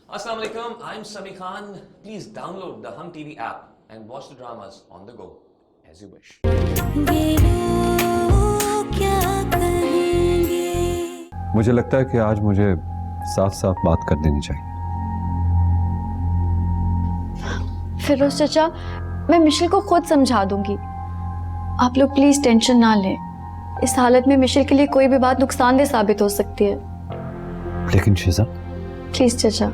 Assalamu alaikum, I'm Sami Khan. Please download the Hum TV app and watch the dramas on the go as you wish. मुझे लगता है कि आज मुझे साफ साफ बात कर देनी चाहिए। फिरोज चाचा, मैं मिशेल को खुद समझा दूंगी। आप लोग प्लीज टेंशन ना लें। इस हालत में मिशेल के लिए कोई भी बात नुकसानदेह साबित हो सकती है। लेकिन शिजा, प्लीज चाचा।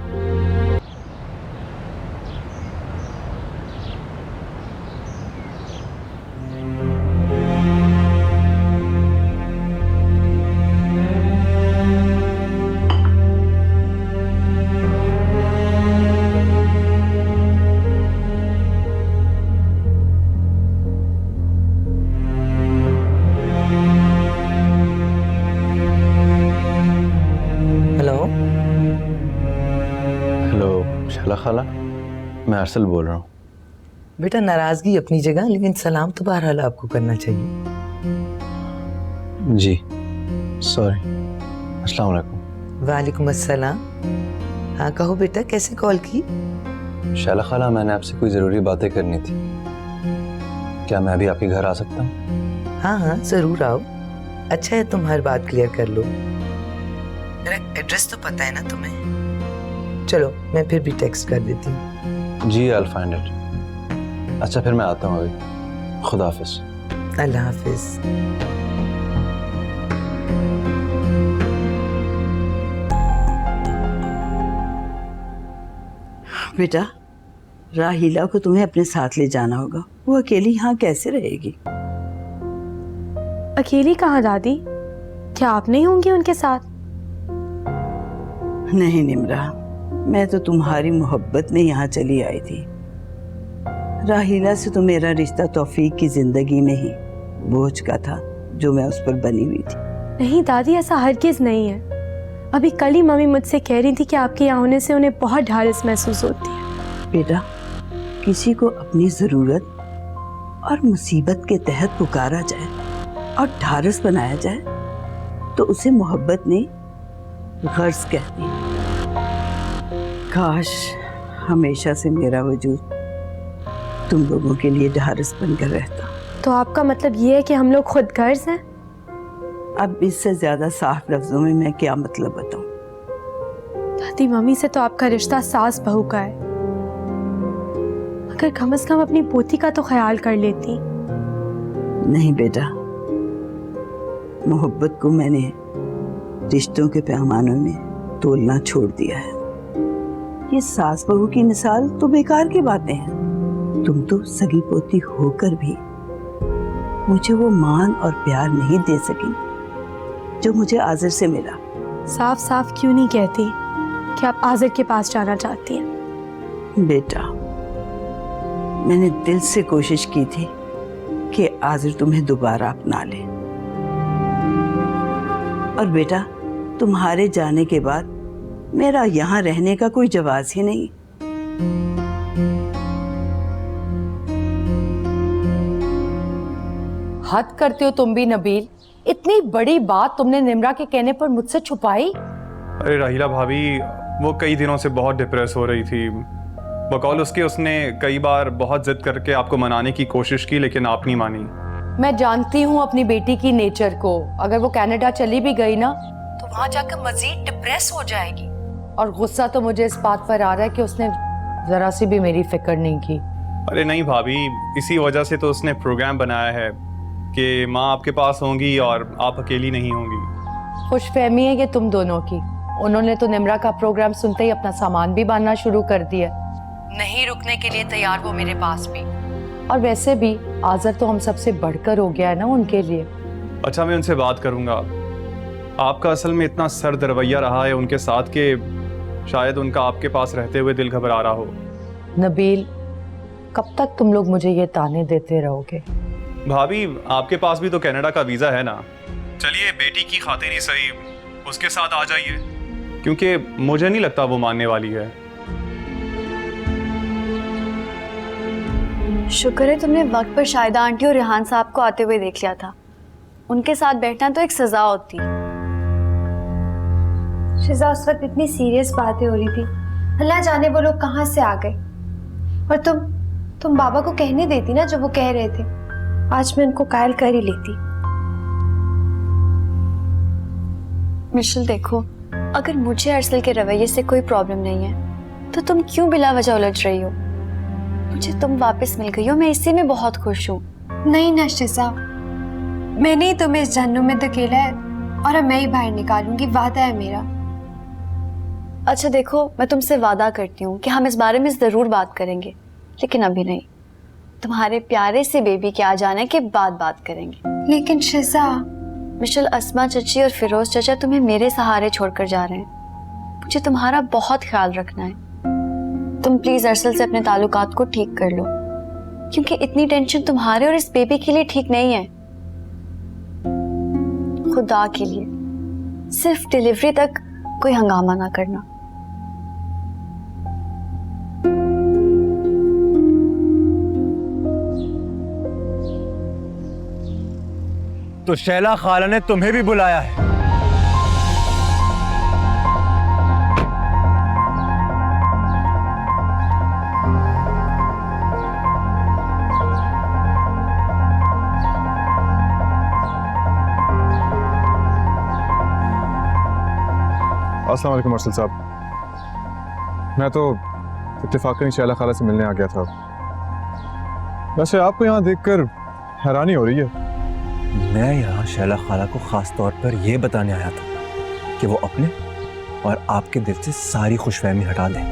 शैला खाला, मैं अरसल बोल रहा हूँ। बेटा, नाराजगी अपनी जगह, लेकिन सलाम तो बहरहाल आपको करना चाहिए। जी सॉरी। अस्सलाम वालेकुम। वालेकुम अस्सलाम। हाँ कहो बेटा, कैसे कॉल की? शैला खाला, मैंने आपसे कोई ज़रूरी बातें करनी थी। क्या मैं अभी आपके घर आ सकता हूँ? हाँ हाँ जरूर आओ। अच्छा है तुम हर बात क्लियर कर लो। मेरा एड्रेस तो पता है ना तुम्हें? चलो मैं फिर भी टेक्स्ट कर देती हूँ। जी आई विल फाइंड इट। अच्छा फिर मैं आता हूँ अभी। खुदा हाफिज। अल्लाह हाफिज। बेटा, राहीला को तुम्हें अपने साथ ले जाना होगा। वो अकेली यहाँ कैसे रहेगी? अकेली कहाँ दादी? क्या आप नहीं होंगी उनके साथ? नहीं निम्रा, मैं तो तुम्हारी मोहब्बत में यहाँ चली आई थी। राहीला से तो मेरा रिश्ता तौफीक की जिंदगी में ही बोझ का था जो मैं उस पर बनी हुई थी। नहीं दादी, ऐसा हरगिज नहीं है। अभी कल ही मम्मी मुझसे कह रही थी कि आपके यहाँ होने से उन्हें बहुत ढारस महसूस होती है। बेटा, किसी को अपनी ज़रूरत और मुसीबत के तहत पुकारा जाए और ढारस बनाया जाए तो उसे मोहब्बत नहीं, गर्ज कहती है। काश हमेशा से मेरा वजूद तुम लोगों के लिए ढारस बनकर रहता। तो आपका मतलब ये है कि हम लोग खुद गर्ज हैं? अब इससे ज्यादा साफ लफ्जों में मैं क्या मतलब बताऊं? दादी, मम्मी से तो आपका रिश्ता सास बहू का है। अगर कम से कम अपनी पोती का तो ख्याल कर लेती। नहीं बेटा, मोहब्बत को मैंने रिश्तों के पैमानों में तोलना छोड़ दिया है। ये सास बहू की मिसाल तो बेकार की बातें हैं। तुम तो सगी पोती होकर भी मुझे वो मान और प्यार नहीं दे सकी जो मुझे आज़िर से मिला। साफ साफ क्यों नहीं कहती कि आप आज़िर के पास जाना चाहती हैं? बेटा, मैंने दिल से कोशिश की थी कि आज़िर तुम्हें दोबारा अपना ले, और बेटा तुम्हारे जाने के बाद मेरा यहाँ रहने का कोई जवाज ही नहीं। हद करते हो तुम भी नबील। इतनी बड़ी बात तुमने निम्रा के कहने पर मुझसे छुपाई? अरे राहीला भाभी, वो कई दिनों से बहुत डिप्रेस हो रही थी। बकौल उसके उसने कई बार बहुत जिद करके आपको मनाने की कोशिश की, लेकिन आप नहीं मानी। मैं जानती हूँ अपनी बेटी की नेचर को। अगर वो कनाडा चली भी गई ना तो वहां जाकर मजीद डिप्रेस हो जाएगी। और गुस्सा तो मुझे इस बात पर आ रहा है कि उसने जरा सी भी मेरी फिक्र नहीं की। अरे नहीं भाभी, इसी वजह से तो उसने प्रोग्राम बनाया है कि माँ आपके पास होंगी और आप अकेली नहीं होंगी। खुशफहमी है ये तुम दोनों की। उन्होंने तो निम्रा का प्रोग्राम सुनते ही अपना सामान भी बांधना शुरू कर दिया। नहीं रुकने के लिए तैयार वो मेरे पास भी। और वैसे भी आज़र तो हम सबसे बढ़कर हो गया है ना उनके लिए। अच्छा, मैं उनसे बात करूंगा। आपका असल में इतना सर्द रवैया रहा है उनके साथ कि शायद उनका आपके पास रहते हुए दिल घबरा रहा हो। नबील, कब तक तुम लोग मुझे ये ताने देते रहोगे? भाभी, आपके पास भी तो कनाडा का वीज़ा है ना। चलिए बेटी की खातिर ही सही उसके साथ आ जाइए, क्योंकि मुझे नहीं लगता वो मानने वाली है। शुक्र है तुमने वक्त पर शाहिदा आंटी और रेहान साहब को आते हुए देख लिया था। उनके साथ बैठना तो एक सजा होती। शिजा, उस वक्त इतनी सीरियस बातें हो रही थी, अल्लाह जाने वो लोग कहाँ से आ गए। और तुम बाबा को कहने देती ना जो वो कह रहे थे, आज मैं उनको कायल कर ही लेती। मिशेल देखो, अगर मुझे अरसल के रवैये से कोई प्रॉब्लम नहीं है तो तुम क्यों बिला वजह उलझ रही हो? मुझे तुम वापस मिल गई हो, मैं इसी में बहुत खुश हूँ। नहीं ना शिजा, मैंने ही तुम्हें इस जहन्नुम में धकेला है और अब मैं ही बाहर निकालूंगी, वादा है मेरा। अच्छा देखो, मैं तुमसे वादा करती हूँ कि हम इस बारे में ज़रूर बात करेंगे, लेकिन अभी नहीं। तुम्हारे प्यारे से बेबी के आ जाने के बाद बात करेंगे। लेकिन शिजा, मिशेल, अस्मा चची और फिरोज चाचा तुम्हें मेरे सहारे छोड़कर जा रहे हैं। मुझे तुम्हारा बहुत ख्याल रखना है। तुम प्लीज अरसल से अपने ताल्लुकात को ठीक कर लो, क्योंकि इतनी टेंशन तुम्हारे और इस बेबी के लिए ठीक नहीं है। खुदा के लिए सिर्फ डिलीवरी तक कोई हंगामा ना करना। तो शैला खाला ने तुम्हें भी बुलाया है। अस्सलाम वालेकुम अरसल साहब, मैं तो इत्तेफाकन शैला खाला से मिलने आ गया था। वैसे आपको यहाँ देखकर हैरानी हो रही है। मैं यहाँ शैला खाला को खास तौर पर यह बताने आया था कि वो अपने और आपके दिल से सारी खुशफहमी हटा दें।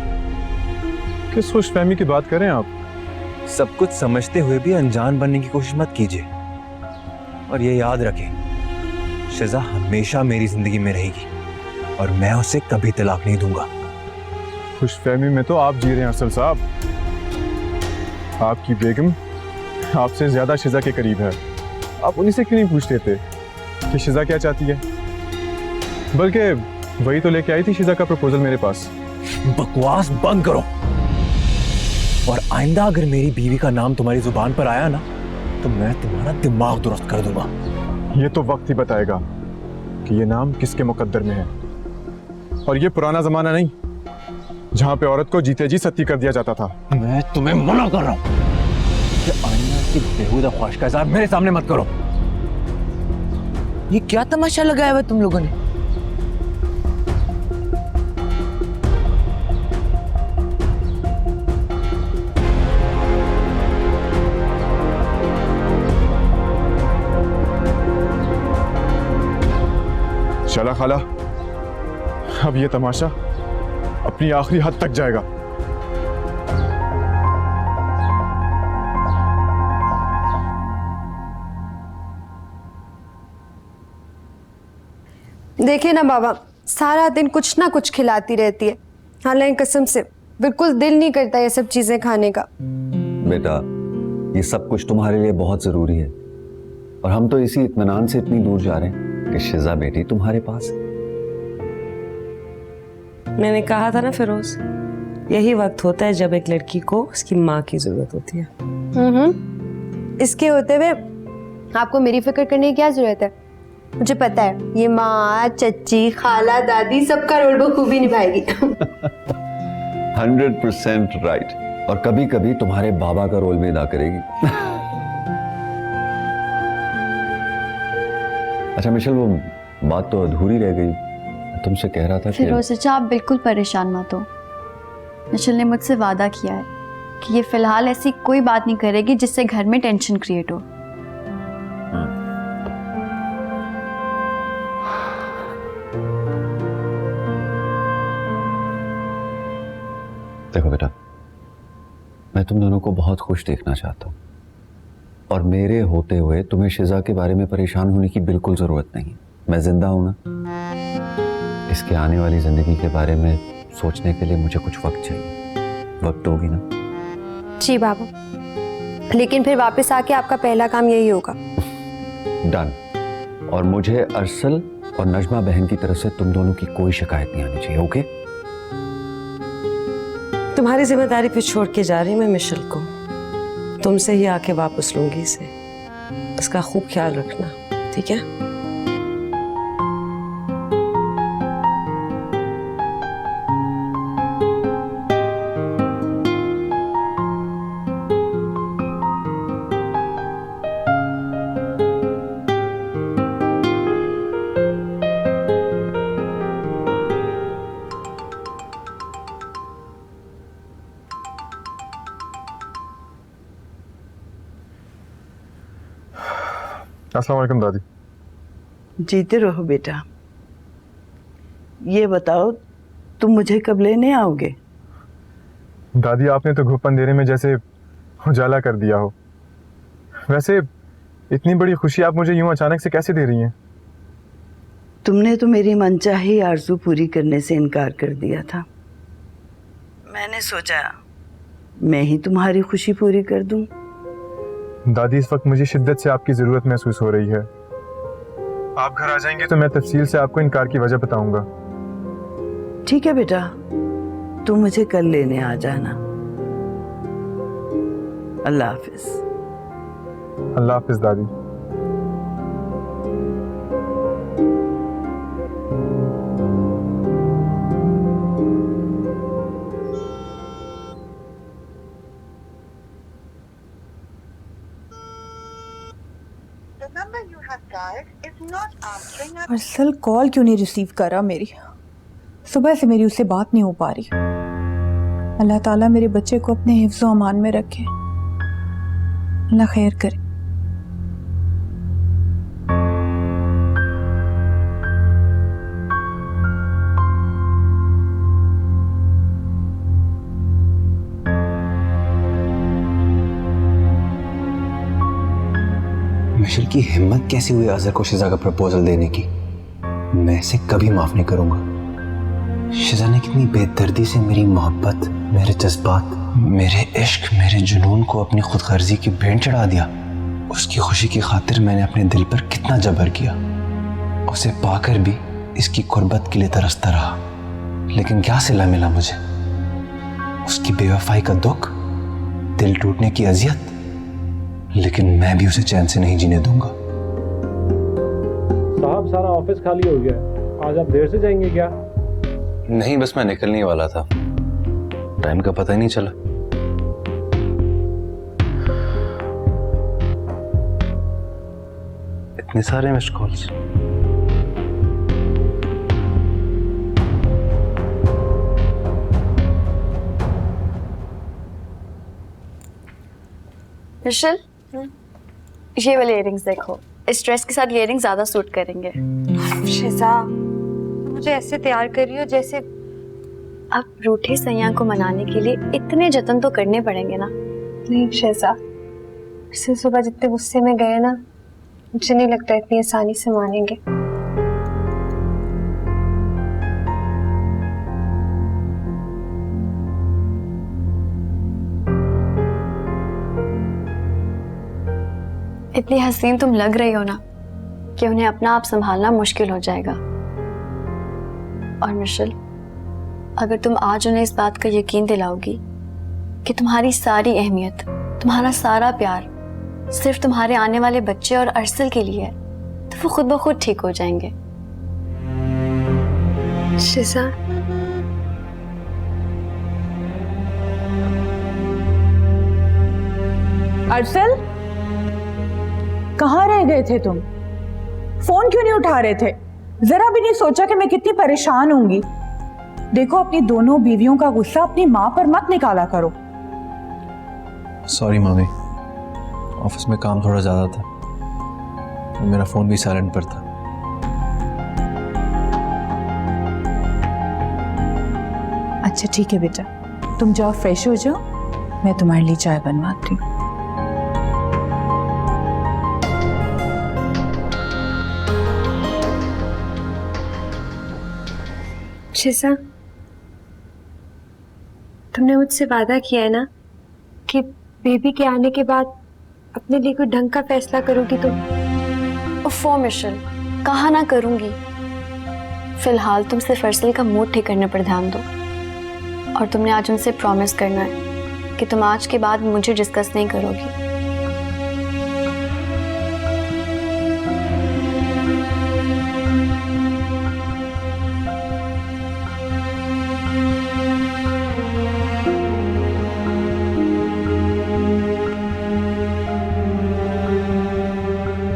किस खुशफहमी की बात करें आप? सब कुछ समझते हुए भी अनजान बनने की कोशिश मत कीजिए, और ये याद रखें, शिजा हमेशा मेरी जिंदगी में रहेगी और मैं उसे कभी तलाक नहीं दूंगा। खुशफहमी में तो आप जी रहे हैं अरसल साहब। आपकी बेगम आपसे ज्यादा शिजा के करीब है। आप उन्हीं से क्यों नहीं पूछ लेते कि शिजा क्या चाहती है? बल्कि वही तो लेके आई थी शिजा का प्रपोजल मेरे पास। बकवास बंद करो, और आइंदा अगर मेरी बीवी का नाम तुम्हारी जुबान पर आया ना तो मैं तुम्हारा दिमाग दुरुस्त कर दूंगा। ये तो वक्त ही बताएगा कि ये नाम किसके मुकद्दर में है। और ये पुराना जमाना नहीं जहां पे औरत को जीते जी सती कर दिया जाता था। मैं तुम्हें मना कर रहा हूं कि आइंदा की बेहुदा ख्वाहिश का इज़हार मेरे सामने मत करो। ये क्या तमाशा लगाया हुआ तुम लोगों ने? शैला खाला, अब ये तमाशा अपनी आखिरी हद तक जाएगा। देखिए ना बाबा, सारा दिन कुछ ना कुछ खिलाती रहती है। हालांकि कसम से बिल्कुल दिल नहीं करता ये सब चीजें खाने का। बेटा, ये सब कुछ तुम्हारे लिए बहुत जरूरी है, और हम तो इसी इत्मीनान से इतनी दूर जा रहे हैं कि शिजा बेटी तुम्हारे पास है। मैंने कहा था ना फिरोज, यही वक्त होता है जब एक लड़की को उसकी माँ की जरूरत होती है। इसके होते हुए आपको मेरी फिक्र करने की क्या जरूरत है? मुझे पता है ये माँ, चच्ची, खाला, दादी सबका रोल बखूबी निभाएगी। 100% राइट, और कभी कभी तुम्हारे बाबा का रोल भी अदा करेगी। अच्छा मिशेल, वो बात तो अधूरी रह गई। तुमसे कह रहा था कि फिरोज चाचा, आप बिल्कुल परेशान मत हो। मिशेल ने मुझसे वादा किया है कि ये फिलहाल ऐसी कोई बात नहीं करेगी जिससे घर में टेंशन क्रिएट हो। देखो बेटा, मैं तुम दोनों को बहुत खुश देखना चाहता हूँ, और मेरे होते हुए तुम्हें शिजा के बारे में परेशान होने की बिल्कुल जरूरत नहीं। मैं जिंदा हूं ना, इसके आने वाली जिंदगी के बारे में सोचने के लिए मुझे कुछ वक्त चाहिए। वक्त होगी ना? जी बाबा, लेकिन फिर वापस आके आपका पहला काम यही होगा। डन। और मुझे अरसल और नजमा बहन की तरफ से तुम दोनों की कोई शिकायत नहीं आनी चाहिए। ओके? तुम्हारी जिम्मेदारी पे छोड़ के जा रही मैं मिशेल को। तुमसे ही आके वापस लूंगी इसे। इसका खूब ख्याल रखना, ठीक है? अस्सलाम वालेकुम दादी। जीते रहो बेटा। ये बताओ तुम मुझे कब लेने आओगे? दादी आपने तो घुप अंधेरे में जैसे उजाला कर दिया हो। वैसे इतनी बड़ी खुशी आप मुझे यूं अचानक से कैसे दे रही हैं? तुमने तो मेरी मनचाही आरज़ू पूरी करने से इनकार कर दिया था। मैंने सोचा मैं ही तुम्हारी खुशी पूरी कर दूं। दादी इस वक्त मुझे शिद्दत से आपकी ज़रूरत महसूस हो रही है। आप घर आ जाएंगे तो मैं तफसील से आपको इनकार की वजह बताऊंगा। ठीक है बेटा, तुम मुझे कल लेने आ जाना। अल्लाह हाफिज। अल्लाह हाफिज दादी। अरसल कॉल क्यों नहीं रिसीव कर रहा मेरी? सुबह से मेरी उससे बात नहीं हो पा रही। अल्लाह ताला मेरे बच्चे को अपने हिफ्ज़ो अमान में रखे। अल्लाह खैर करे। मिशेल की हिम्मत कैसी हुई अजहर को शिजा का प्रपोजल देने की? मैं इसे कभी माफ नहीं करूंगा। शिजा ने कितनी बेदर्दी से मेरी मोहब्बत, मेरे जज्बात, मेरे इश्क, मेरे जुनून को अपनी खुदगर्जी की भेंट चढ़ा दिया। उसकी खुशी की खातिर मैंने अपने दिल पर कितना जबर किया। उसे पाकर भी इसकी कुर्बत के लिए तरसता रहा, लेकिन क्या सिला मिला मुझे? उसकी बेवफाई का दुख, दिल टूटने की अजियत। लेकिन मैं भी उसे चैन से नहीं जीने दूंगा। साहब सारा ऑफिस खाली हो गया है, आज आप देर से जाएंगे क्या? नहीं, बस मैं निकलने वाला था, टाइम का पता ही नहीं चला। इतने सारे मिस्ड कॉल्स। मिशेल, ये वाले इयरिंग्स देखो, इस ड्रेस के साथ ये इयरिंग्स ज्यादा सूट करेंगे। शिजा, मुझे ऐसे तैयार कर रही हो जैसे अब रूठे सैया को मनाने के लिए इतने जतन तो करने पड़ेंगे ना। नहीं शिजा, इससे सुबह जितने गुस्से में गए ना, मुझे नहीं लगता इतनी आसानी से मानेंगे। इतनी हसीन तुम लग रही हो ना कि उन्हें अपना आप संभालना मुश्किल हो जाएगा। और मिशेल, अगर तुम आज उन्हें इस बात का यकीन दिलाओगी कि तुम्हारी सारी अहमियत, तुम्हारा सारा प्यार सिर्फ तुम्हारे आने वाले बच्चे और अरसल के लिए है, तो वो खुद ब खुद ठीक हो जाएंगे। शिजा, अरसल, कहाँ रह गए थे तुम? फोन क्यों नहीं उठा रहे थे? जरा भी नहीं सोचा कि मैं कितनी परेशान होंगी? देखो, अपनी दोनों बीवियों का गुस्सा अपनी माँ पर मत निकाला करो। सॉरी मामी, ऑफिस में काम थोड़ा ज्यादा था और मेरा फोन भी साइलेंट पर था। अच्छा ठीक है बेटा, तुम जाओ फ्रेश हो जाओ, मैं तुम्हारे लिए चाय बनवाती हूँ। शिजा, तुमने मुझसे वादा किया है ना कि बेबी के आने के बाद अपने लिए कोई ढंग का फैसला करोगी तुम। उफ़ो मिशेल, कहा ना करूंगी। फिलहाल तुम सिर्फ अरसल का मूड ठीक करने पर ध्यान दो, और तुमने आज उनसे प्रॉमिस करना है कि तुम आज के बाद मुझे डिस्कस नहीं करोगी।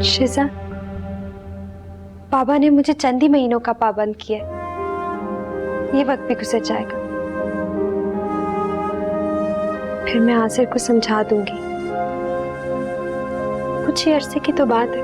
शिजा, बाबा ने मुझे चंद ही महीनों का पाबंद किया है, ये वक्त भी गुजर जाएगा, फिर मैं आसिर को समझा दूंगी। कुछ ही अरसे की तो बात है,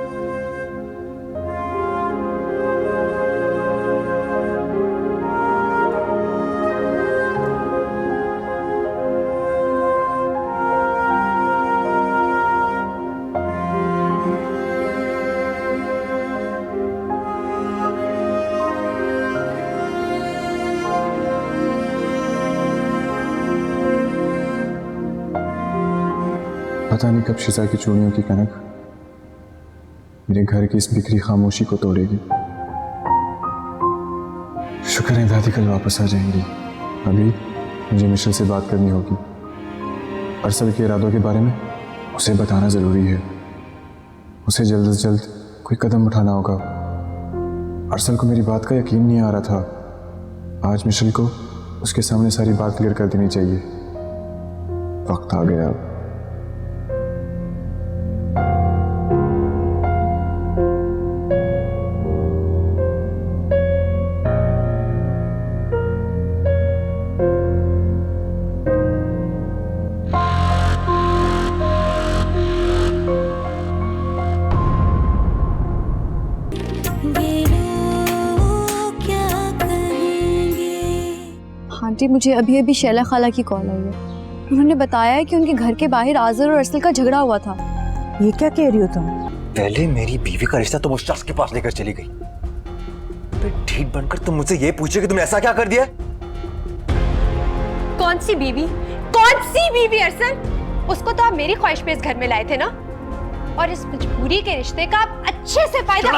पता नहीं कब शिजा की चूड़ियों की कनक मेरे घर की इस बिखरी खामोशी को तोड़ेगी। शुक्र है दादी कल वापस आ जाएंगी। अभी मुझे मिशेल से बात करनी होगी। अरसल के इरादों के बारे में उसे बताना ज़रूरी है। उसे जल्द से जल्द कोई कदम उठाना होगा। अरसल को मेरी बात का यकीन नहीं आ रहा था। आज मिशेल को उसके सामने सारी बात क्लियर कर देनी चाहिए। वक्त आ गया अब। आंटी, मुझे अभी अभी शैला खाला की कॉल आई है। उन्होंने बताया है कि उनके घर के बाहर आज़र और अरसल का झगड़ा हुआ था। ये क्या कह रही हो तुम? पहले मेरी बीवी का रिश्ता तुम उस शख्स के पास लेकर चली गई, फिर ढीठ बनकर तुम मुझसे ये पूछे कि तुमने ऐसा क्या कर दिया? कौन सी बीवी? कौन सी बीवी अरसल? उसको तो आप मेरी ख्वाहिश पे इस घर में लाए थे ना, और इस मजबूरी के रिश्ते का आप अच्छे से फायदा